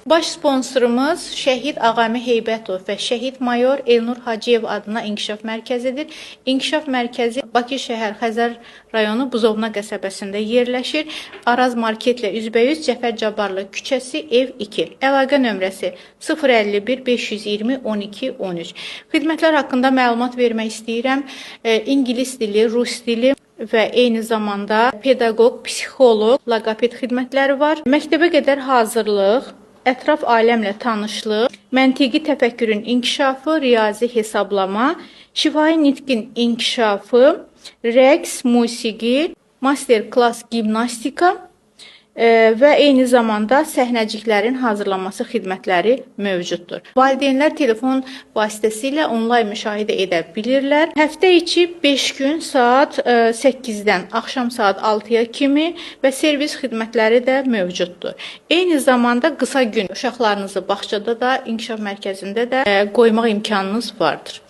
Baş sponsorumuz Şəhid Ağami Heybətov və Şəhid Mayor Elnur Hacıyev adına İnkişaf Mərkəzidir. İnkişaf Mərkəzi Bakı şəhər Xəzər rayonu Buzovna qəsəbəsində yerləşir. Araz Marketlə üzbəyüz Cəfər Cabbarlı küçəsi, ev 2. Əlaqə nömrəsi 051 520 12 13. Xidmətlər haqqında məlumat vermək istəyirəm. İngilis dili, rus dili və eyni zamanda pedaqoq, psixoloq, loqoped xidmətləri var. Məktəbə qədər hazırlıq, ətraf aləmlə tanışlıq, məntiqi təfəkkürün inkişafı, riyazi hesablama, şifahi nitqin inkişafı, rəqs, musiqi, master-klass gimnastika və eyni zamanda səhnəciklərin hazırlanması xidmətləri mövcuddur. Valideynlər telefon vasitəsilə onlayn müşahidə edə bilirlər. Həftə içi 5 gün saat 8-dən axşam saat 6-ya kimi və servis xidmətləri də mövcuddur. Eyni zamanda qısa gün uşaqlarınızı bağçada da, inkişaf mərkəzində də qoymaq imkanınız vardır.